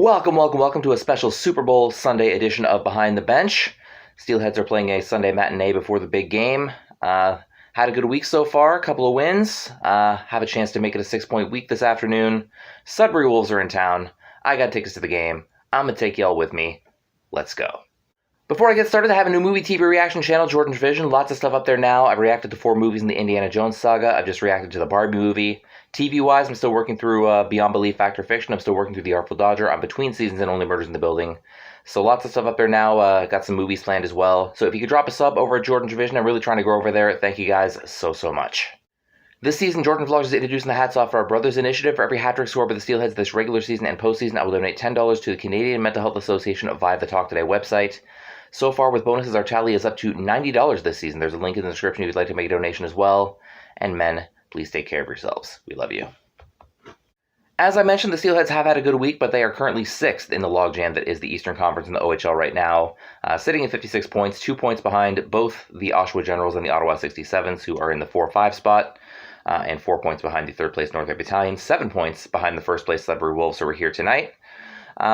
Welcome to a special Super Bowl Sunday edition of Behind the Bench. Steelheads are playing a Sunday matinee before the big game. Had a good week so far, a couple of wins. Have a chance to make it a 6-point week this afternoon. Sudbury Wolves are in town. I got tickets to the game. I'm going to take y'all with me. Let's go. Before I get started, I have a new movie TV reaction channel, Jordan's Vision. Lots of stuff up there now. I've reacted to 4 movies in the Indiana Jones saga. I've just reacted to the Barbie movie. TV-wise, I'm still working through Beyond Belief, Fact or Fiction. I'm still working through The Artful Dodger. I'm between seasons and Only Murders in the Building. So lots of stuff up there now. Got some movies planned as well. So if you could drop a sub over at Jordan's Vision, I'm really trying to grow over there. Thank you guys so much. This season, Jordan Vlogs is introducing the Hats Off for Our Brothers initiative. For every hat-trick scored by the Steelheads this regular season and postseason, I will donate $10 to the Canadian Mental Health Association via the Talk Today website. So far, with bonuses, our tally is up to $90 this season. There's a link in the description if you'd like to make a donation as well. And men, please take care of yourselves. We love you. As I mentioned, the Steelheads have had a good week, but they are currently 6th in the logjam that is the Eastern Conference in the OHL right now, sitting at 56 points, 2 points behind both the Oshawa Generals and the Ottawa 67s, who are in the 4-5 spot, and 4 points behind the 3rd place Northern Battalion, 7 points behind the 1st place Sudbury Wolves, who are here tonight.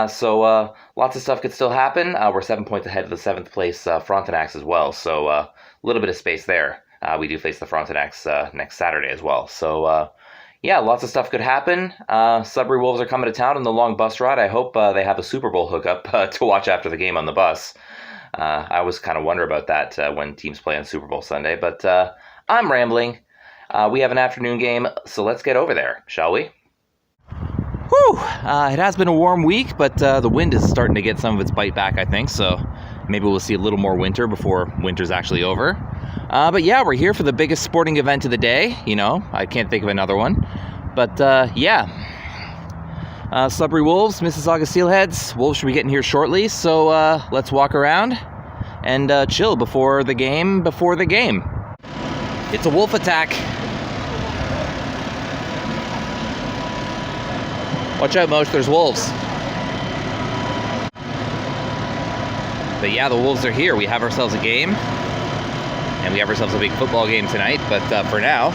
So lots of stuff could still happen. We're 7 points ahead of the 7th place Frontenacs as well, so a little bit of space there. We do face the Frontenacs next Saturday as well, so yeah, lots of stuff could happen. Sudbury Wolves are coming to town on the long bus ride. I hope they have a Super Bowl hookup to watch after the game on the bus. I was kind of wonder about that when teams play on Super Bowl Sunday, but I'm rambling. We have an afternoon game, so let's get over there, shall we? Whew! It has been a warm week, but the wind is starting to get some of its bite back, I think, so maybe we'll see a little more winter before winter's actually over. But yeah, we're here for the biggest sporting event of the day. You know, I can't think of another one. But yeah, Sudbury Wolves, Mississauga Steelheads. Wolves should be getting here shortly, so let's walk around and chill before the game. It's a wolf attack. Watch out, Mosh, there's wolves. But yeah, the Wolves are here. We have ourselves a game. And we have ourselves a big football game tonight. But for now,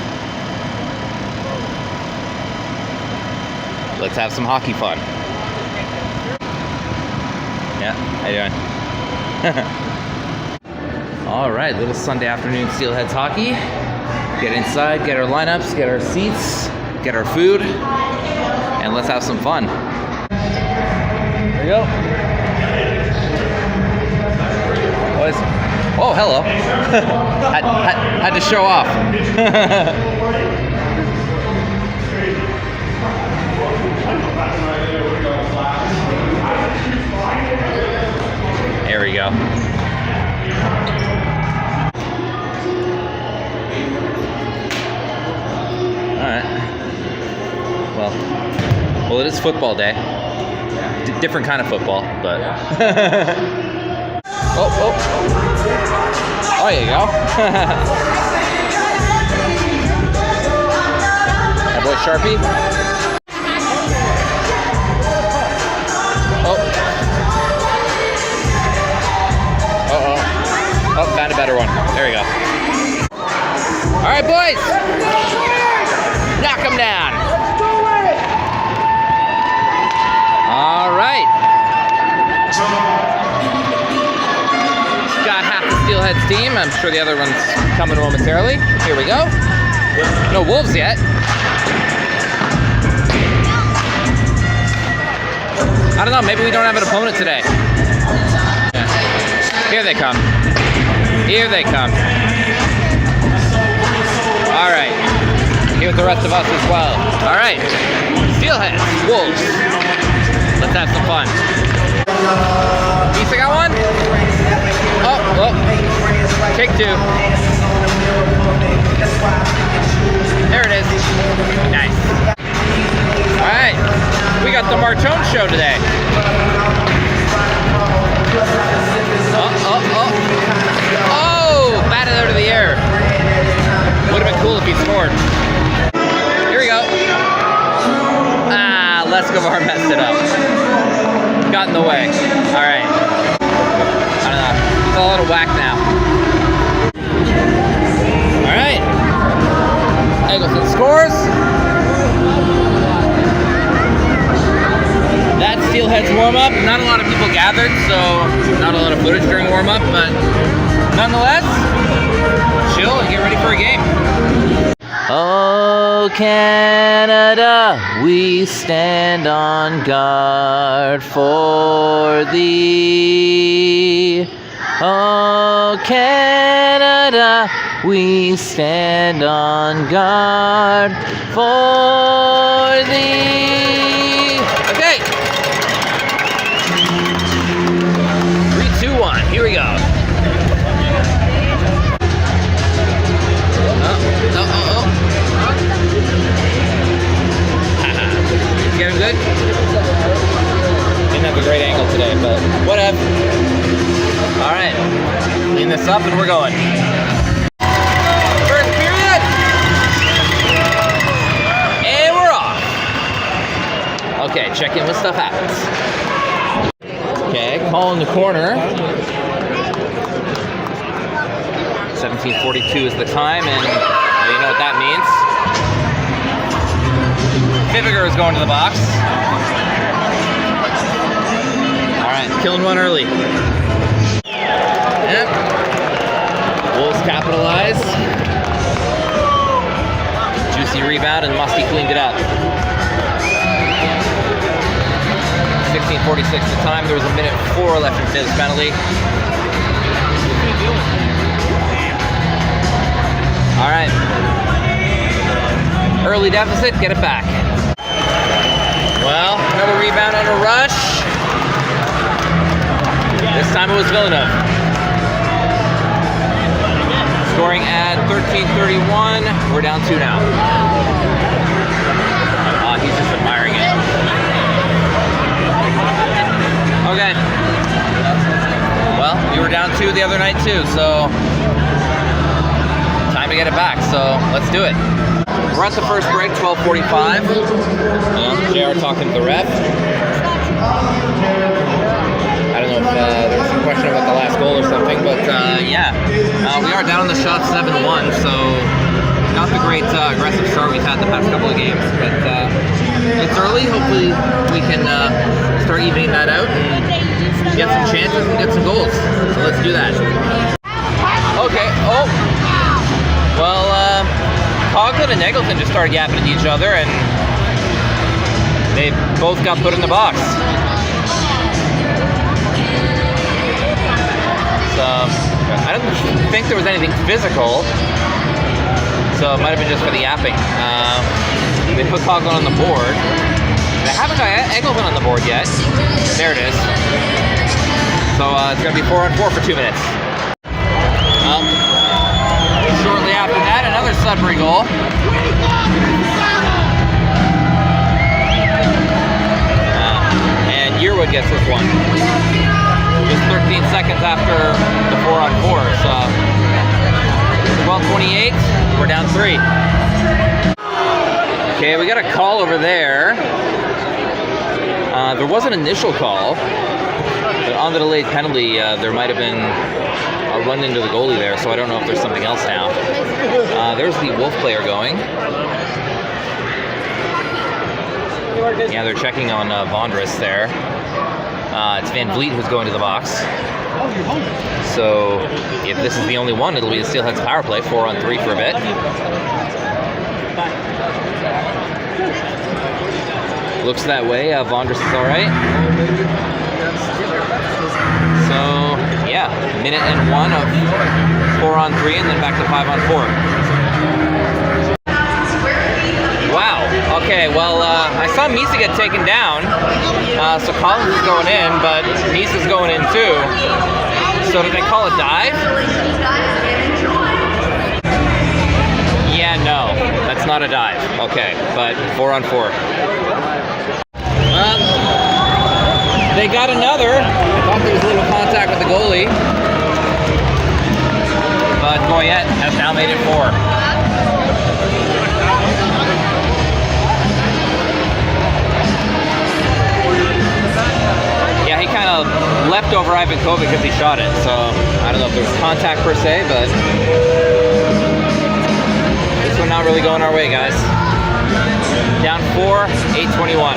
let's have some hockey fun. Yeah, how you doing? All right, little Sunday afternoon Steelheads hockey. Get inside, get our lineups, get our seats, get our food, and let's have some fun. There we go. Boys. Oh, hello. had to show off. There we go. Alright. Well, it is football day. Different kind of football, but... Oh, there you go. That boy Sharpie. Oh, found a better one. There we go. All right, boys. Knock him down. All right. Got half the Steelheads team. I'm sure the other one's coming momentarily. Here we go. No Wolves yet. I don't know. Maybe we don't have an opponent today. Yeah. Here they come. Here they come. All right. Here with the rest of us as well. All right. Steelheads, Wolves. Let's have some fun. Misa got one? Oh. Take 2. There it is. Nice. All right. We got the Martone show today. Oh, batted out of the air. Would have been cool if he scored. Here we go. Leskovar messed it up. Got in the way. All right. I don't know. It's all out of whack now. All right. Eggleton scores. That's Steelheads warm warm-up. Not a lot of people gathered, so not a lot of footage during warm-up, but nonetheless, chill and get ready for a game. Oh, Canada, we stand on guard for thee. Oh, Canada, we stand on guard for thee. Okay. 3, 2, 1. Here we go. Getting good? Didn't have a great angle today, but whatever. Alright. Clean this up and we're going. First period! And we're off. Okay, check in when stuff happens. Okay, call in the corner. 17:42 is the time, and you know what that means. Fibigr is going to the box. Alright, killing one early. Yep. Wolves capitalize. Juicy rebound, and Musty cleaned it up. 16:46 the time. There was a minute 4 left in Fib's penalty. Alright. Early deficit, get it back. Well, another rebound on a rush. This time it was Villeneuve. Scoring at 13:31. We're down 2 now. He's just admiring it. Okay. Well, we were down 2 the other night too, so time to get it back. So let's do it. We're at the first break, 12:45. JR talking to the ref. I don't know if there was some question about the last goal or something, but yeah. We are down on the shot 7-1, so not the great aggressive start we've had the past couple of games. But it's early. Hopefully we can start evening that out and get some chances and get some goals. So let's do that. Okay. Oh. Well, Coughlin and Eggleton just started yapping at each other, and they both got put in the box. So, I don't think there was anything physical, so it might have been just for the yapping. They put Coughlin on the board. They haven't got Eggleton on the board yet. There it is. So, it's going to be 4-on-4 for 2 minutes. Shortly after that, another Sudbury goal. And Yearwood gets this one. Just 13 seconds after the 4-on-4. So 12:28, we're down 3. Okay, we got a call over there. There was an initial call, but on the delayed penalty, there might have been a run into the goalie there, so I don't know if there's something else now. There's the Wolf player going. Yeah, they're checking on Vondris there. It's Van Vliet who's going to the box. So if this is the only one, it'll be the Steelheads power play, 4-on-3 for a bit. Looks that way. Vondris is all right. So yeah, minute and 1 of 4-on-3, and then back to 5-on-4. Wow. Okay. Well, I saw Misa get taken down, so Collins is going in, but Misa's going in too. So did they call a dive? Yeah. No, that's not a dive. Okay, but 4-on-4. They got another. I thought there was a little contact with the goalie. But Goyette has now made it 4. Yeah, he kind of leapt over Ivankovic because he shot it. So I don't know if there was contact per se, but this one not really going our way, guys. Down 4, 8:21.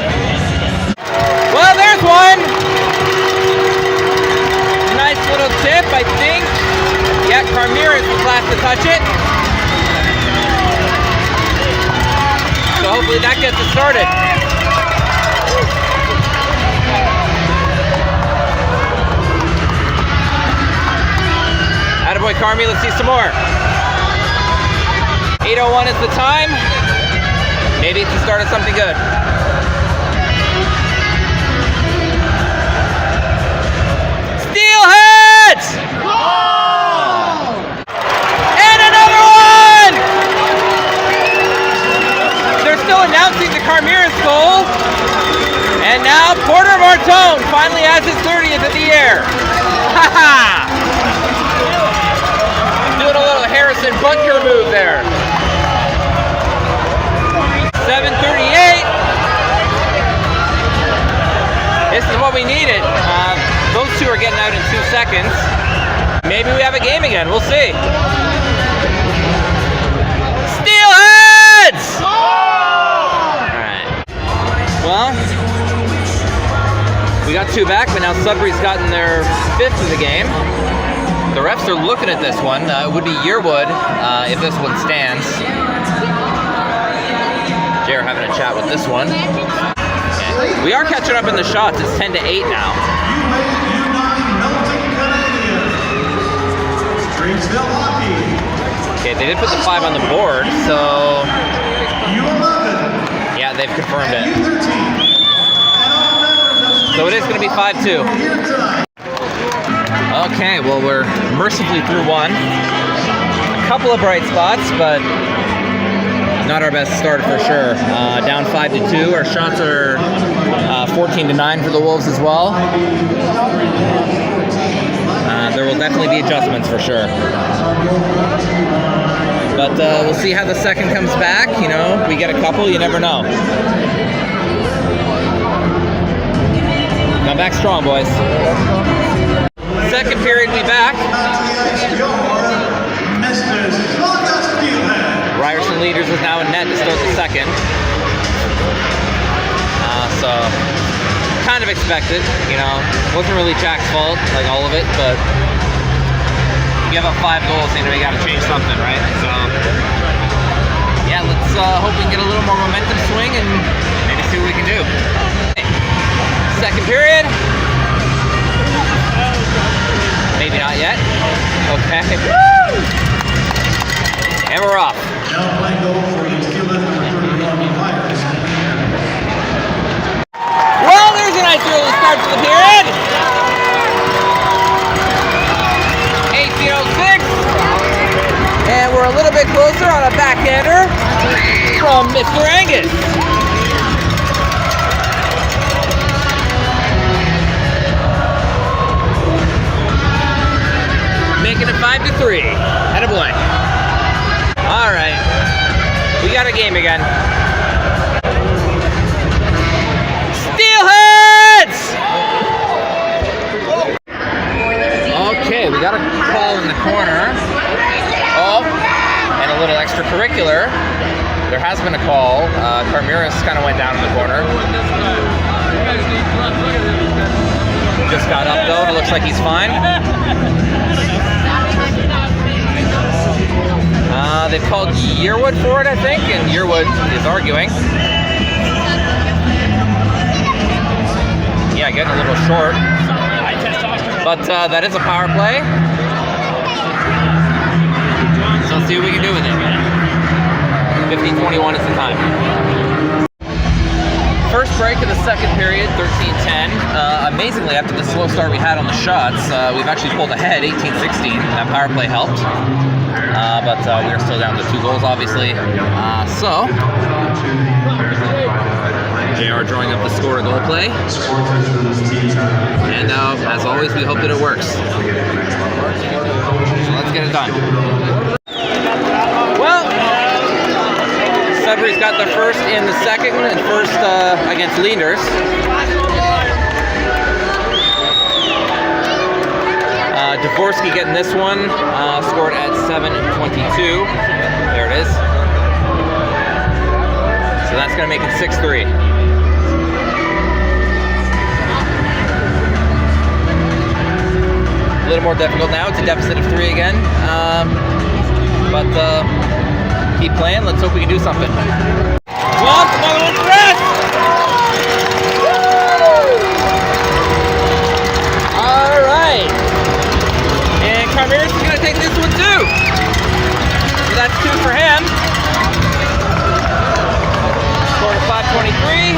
Well, there's one. Nice little tip, I think. Yeah, Karmiris was last to touch it. So hopefully that gets us started. Attaboy, Karmi, let's see some more. 8:01 is the time. Maybe it's the start of something good. Steelheads! And another one! They're still announcing the Karmiris goal. And now Martone finally has his 30th of the year. Ha-ha! Doing a little Harrison Butker move there. 7:38. This is what we needed. Those two are getting out in 2 seconds. Maybe we have a game again. We'll see. Steelheads! Alright. Well, we got 2 back, but now Sudbury's gotten their 5th of the game. The refs are looking at this one. It would be Yearwood if this one stands. Jay are having a chat with this one. We are catching up in the shots. It's 10-8 now. Okay, they did put the 5 on the board, so yeah, they've confirmed it. So it is going to be 5-2. Okay, well, we're mercifully through one. A couple of bright spots, but not our best start for sure. Down 5-2. Our shots are 14-9 for the Wolves as well. There will definitely be adjustments for sure. But we'll see how the second comes back. You know, we get a couple, you never know. Come back strong, boys. Second period, we back. Ryerson Leenders is now in net to start the second. So, kind of expected, you know. Wasn't really Jack's fault, like all of it, but you give up 5 goals, you know, you gotta change something, right? So, yeah, let's hope we can get a little more momentum swing and maybe see what we can do. Second period. Maybe not yet. Okay. Woo! And we're off. Well, there's a nice early start to the period. 18:06. And we're a little bit closer on a backhander from Mr. Angus. Making it 5-3. Attaboy. All right. We got a game again. Steelheads! Okay, we got a call in the corner. Oh, and a little extracurricular. There has been a call. Karmiris kind of went down in the corner. Just got up though, and it looks like he's fine. They've called Yearwood for it, I think, and Yearwood is arguing. Yeah, getting a little short. But that is a power play. So let's see what we can do with it. 15:21 is the time. First break of the second period, 13-10. Amazingly, after the slow start we had on the shots, we've actually pulled ahead, 18-16. That power play helped. But we're still down to 2 goals, obviously. So, JR drawing up the score of goal play. And as always, we hope that it works. So let's get it done. Well, Sudbury's got the first in the second, and first against Leenders. Dvorsky getting this one, scored at 7:22. There it is. So that's going to make it 6-3. a little more difficult now. It's a deficit of 3 again. But keep playing. Let's hope we can do something. Well, another one for us! All right. And Karmiris is going to take this one too. So that's 2 for him. Score of 523.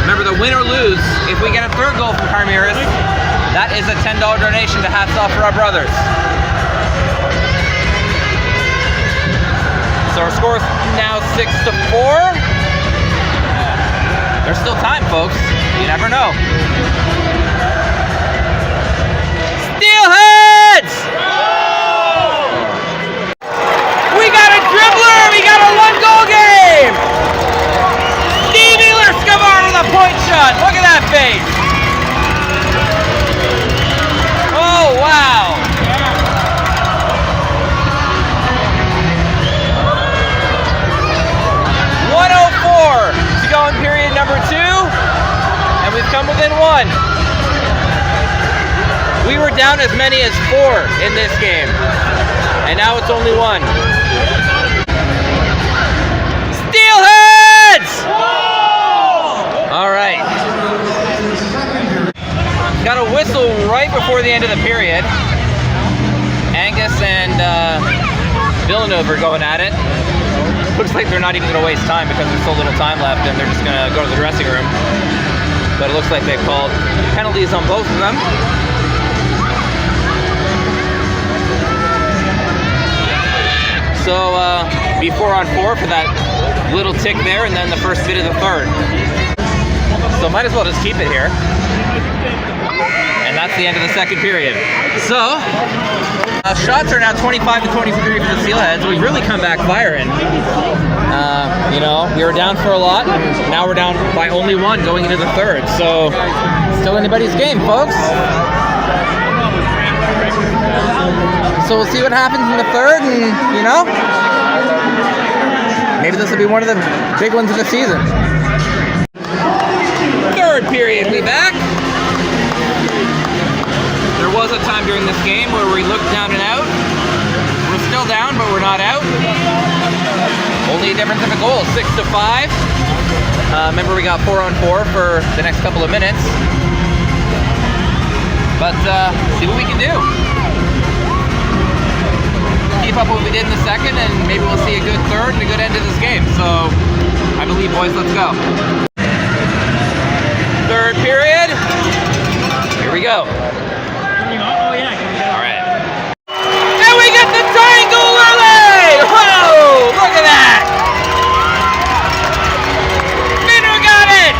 Remember, the win or lose, if we get a 3rd goal from Karmiris, that is a $10 donation to Hats Off for Our Brothers. So our score is now 6-4. There's still time, folks. You never know. Steelheads! We got a dribbler! We got a 1-goal game! Leskovar with a point shot! Look at that face! Oh, wow! To go in period number 2, and we've come within 1. We were down as many as 4 in this game, and now it's only 1. Steelheads! All right. Got a whistle right before the end of the period. Angus and Villeneuve are going at it. Looks like they're not even going to waste time because there's so little time left, and they're just going to go to the dressing room. But it looks like they've called penalties on both of them. So be 4-on-4 for that little tick there, and then the first bit of the 3rd. So might as well just keep it here. And that's the end of the 2nd period. So shots are now 25-23 for the Steelheads. We've really come back firing. You know, we were down for a lot, and now we're down by only 1 going into the 3rd. So still anybody's game, folks. So we'll see what happens in the 3rd, and you know, maybe this will be one of the big ones of the season. 3rd period, we back. There was a time during this game where we looked down and out. We're still down, but we're not out. Only a difference of a goal, 6-5. Remember, we got 4-on-4 for the next couple of minutes. But see what we can do. Keep up what we did in the 2nd, and maybe we'll see a good 3rd and a good end to this game. So I believe, boys, let's go. 3rd period. Here we go. All right. And we get the triangle early! Whoa! Look at that! Minner got it!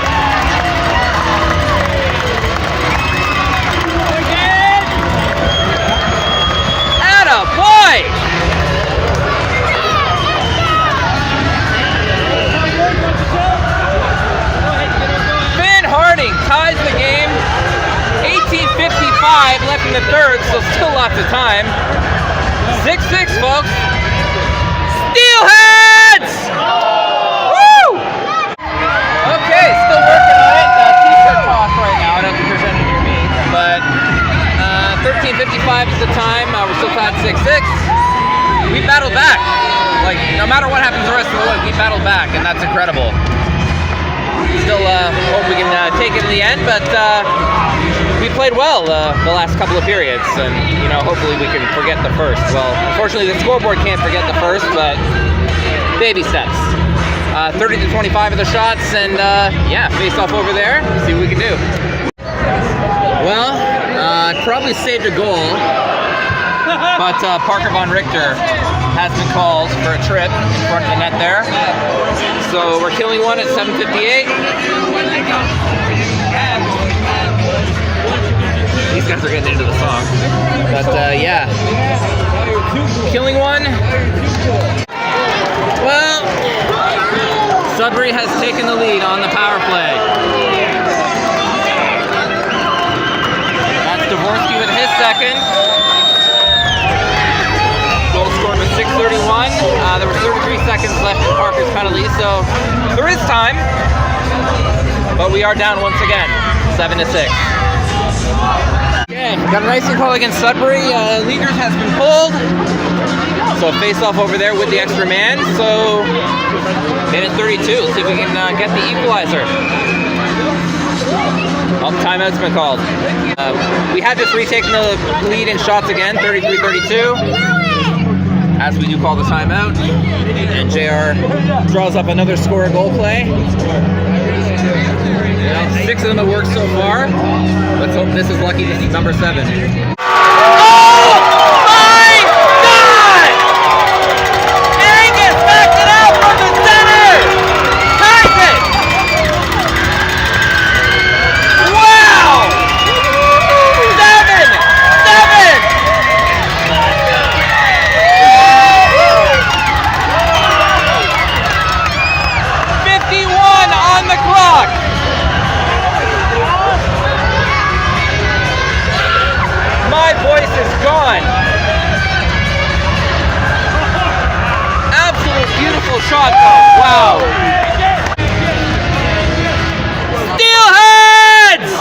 Atta boy! Harding ties the game. 18:55 left in the 3rd, so still lots of time. 6-6, folks. Steelheads! Woo! Okay, still working on it. T-shirt toss right now. I don't think there's any near me, but 13:55 is the time. We're still tied 6-6. We battled back. Like, no matter what happens the rest of the week, we battled back, and that's incredible. Still hope we can take it in the end, but we played well the last couple of periods, and you know, hopefully we can forget the 1st. Well, unfortunately the scoreboard can't forget the 1st, but baby steps. 30-25 of the shots, and yeah, face off over there, see what we can do. Well, probably saved a goal, but Parker von Richter has been called for a trip in front of the net there. So we're killing 1 at 7:58. These guys are getting into the song. But yeah, killing 1. Well, Sudbury has taken the lead on the power play. That's Dvorsky with his 2nd. Goal scored with 6:31. There were 33 seconds left in Parker's penalty, so there is time. But we are down once again, 7-6. Okay, got a nice call against Sudbury. Leenders has been pulled. So face off over there with the extra man. So minute 32. Let's see if we can get the equalizer. Oh, timeout's been called. We had just retaken the lead in shots again, 33-32. As we do call the timeout. And JR draws up another score goal play. 6 of them have worked so far. Let's hope this is lucky. This is number 7. Shot though. Wow. Steelheads!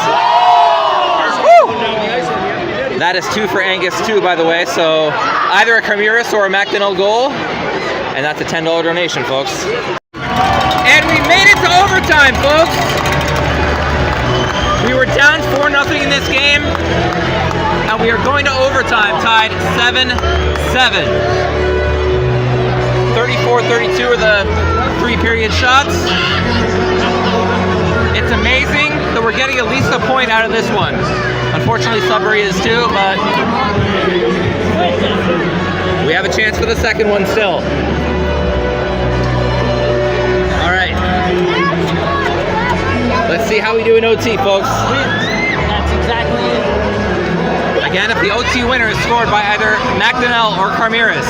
Woo! That is 2 for Angus too, by the way. So either a Karmiris or a MacDonell goal, and that's a $10 donation, folks. And we made it to overtime, folks. We were down 4-0 in this game, and we are going to overtime, tied 7-7. 34-32 are the 3-period shots. It's amazing that we're getting at least a point out of this one. Unfortunately, Sudbury is too, but we have a chance for the second one still. All right. Let's see how we do in OT, folks. That's exactly it. Again, if the OT winner is scored by either MacDonell or Karmiris,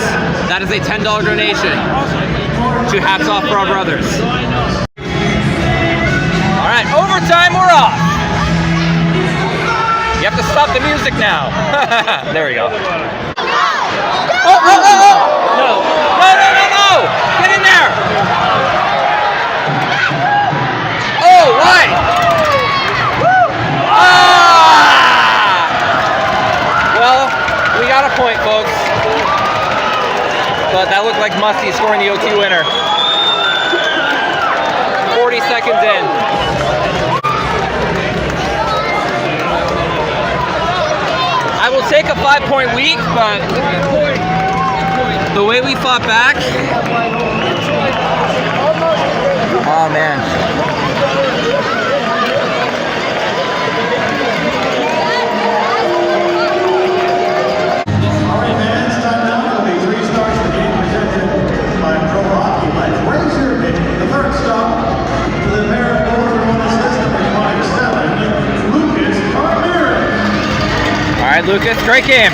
that is a $10 donation to Hats Off for Our Brothers. All right, overtime, we're off. You have to stop the music now. There we go. Oh! No. Get in there. Oh, why? We got a point, folks. But that looked like Musty scoring the OT winner. 40 seconds in. I will take a 5-point week, but the way we fought back. Oh, man. All right, Lucas, great game.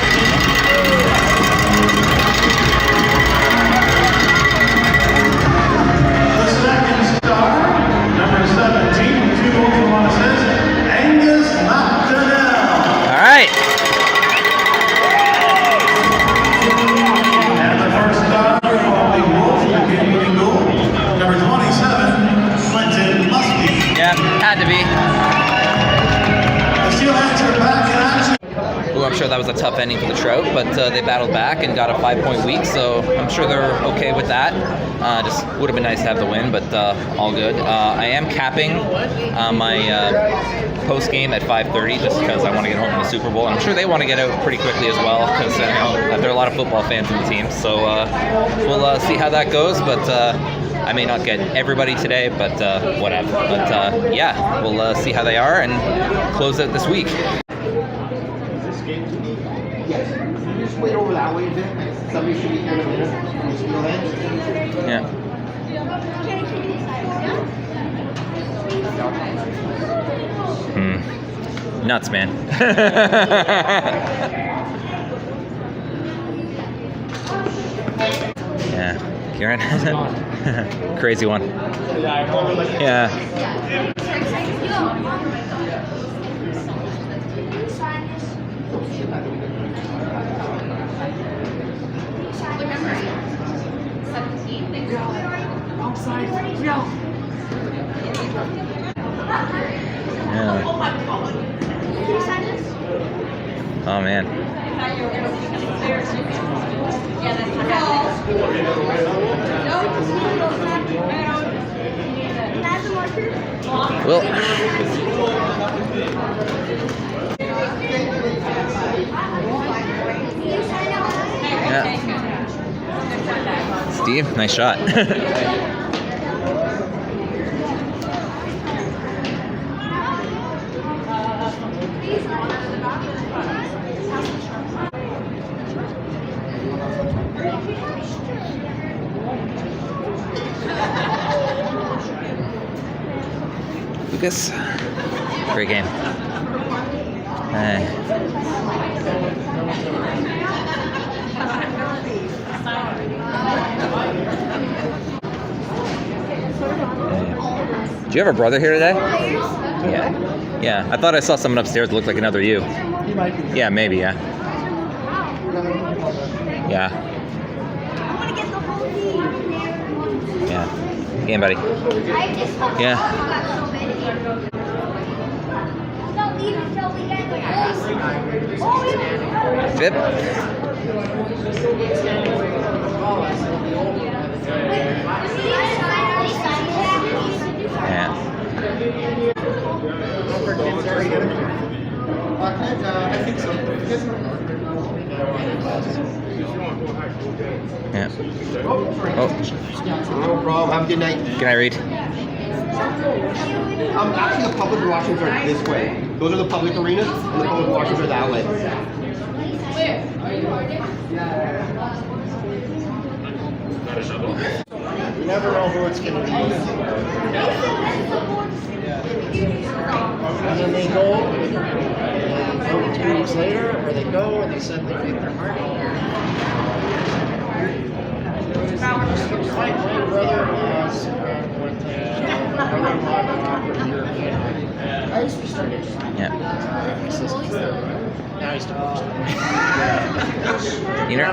The second star, number 17, 2 goals and 1 assist, Angus MacDonell. All right. And the first star, following Wolf, winning goal, number 27, Musty. Yeah, had to be. The Steelheads are back in action. Ooh, I'm sure that was a tough ending for the Trout, but they battled back and got a 5-point week, so I'm sure they're okay with that. Just would have been nice to have the win, but all good. I am capping my post game at 5:30 just because I want to get home from the Super Bowl. And I'm sure they want to get out pretty quickly as well because there are a lot of football fans in the team. So we'll see how that goes, but I may not get everybody today, but whatever. But yeah, we'll see how they are and close out this week. Yes. Just wait over that way a bit. Somebody should be here in a minute. Yeah. Nuts, man. Yeah. Kieran? Crazy one. Yeah. Yeah. Oh man. Well. Yeah. Steve, nice shot. Lucas, great game. Do you have a brother here today? Yeah. Yeah, I thought I saw someone upstairs that looked like another you. Yeah, maybe, yeah. Yeah. Yeah. Game, buddy. Yeah. Fib. Yeah. I think so. Yeah. Oh. No problem. Have a good night. Can I read? Actually, the public washrooms are this way. Those are the public arenas, and the public washrooms are that way. You never know who it's going to be. And then they go 2 weeks later, or they go and they said they break their heart. My brother was I used to start it. Yeah. Now he's divorced. Nina?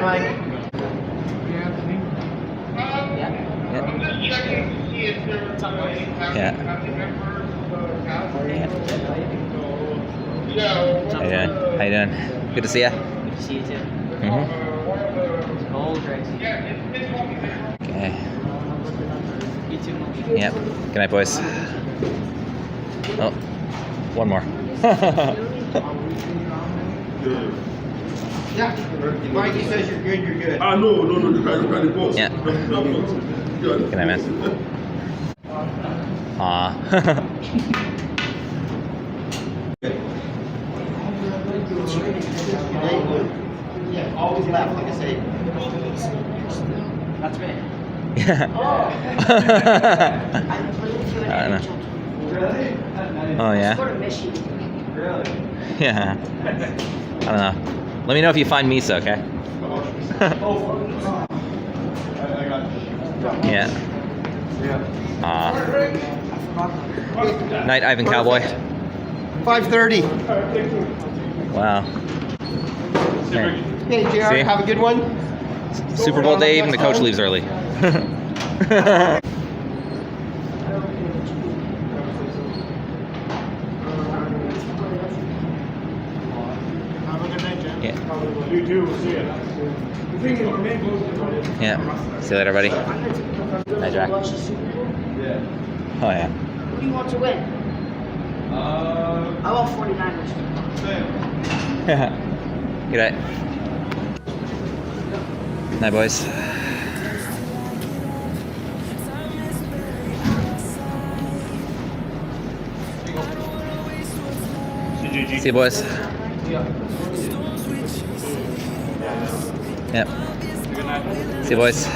Yeah. How you doing? How you doing? Good to see ya. Good to see you too. Mm-hmm. Old Gracie. Okay. You too. Yep. Good night, boys. Oh, one more. Yeah. If Mikey says you're good, you're good. No, the guy the boss. Yeah. Good night, man. Aw. Yeah, always laugh, like I say. That's me. Yeah. I don't know. Oh, yeah? Yeah. I don't know. Let me know if you find Misa, okay? Yeah. Night, Ivan Cowboy. 5:30. Wow. Okay. Hey, JR, See? have a good one. Super Bowl day, even the coach leaves early. Yeah. You too. See ya. Yeah. See you later, buddy. Night, Jack. Oh, yeah. Who do you want to win? I want 49ers. Good night. Night, boys. See you, boys. Yep. See you, boys.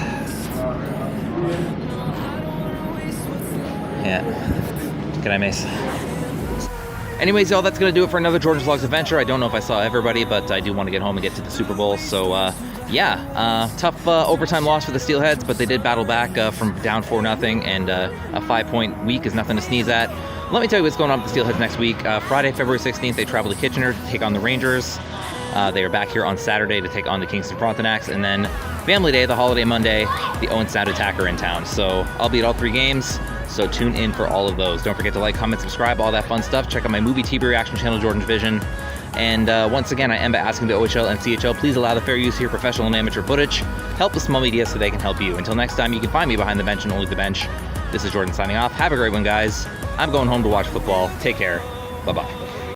Yeah. Good night, Mace. Anyways, y'all, that's going to do it for another Jordan's Vlogs adventure. I don't know if I saw everybody, but I do want to get home and get to the Super Bowl. So, yeah, tough overtime loss for the Steelheads, but they did battle back from down 4-0, and a 5-point week is nothing to sneeze at. Let me tell you what's going on with the Steelheads next week. Friday, February 16th, they travel to Kitchener to take on the Rangers. They are back here on Saturday to take on the Kingston Frontenacs, and then Family Day, the holiday Monday, the Owen Sound Attack are in town. So I'll be at all 3 games, so tune in for all of those. Don't forget to like, comment, subscribe, all that fun stuff. Check out my movie TV reaction channel, Jordan's Vision. And once again, I end by asking the OHL and CHL, please allow the fair use of your professional and amateur footage. Help the small media so they can help you. Until next time, you can find me behind the bench and only the bench. This is Jordan signing off. Have a great one, guys. I'm going home to watch football. Take care. Bye-bye.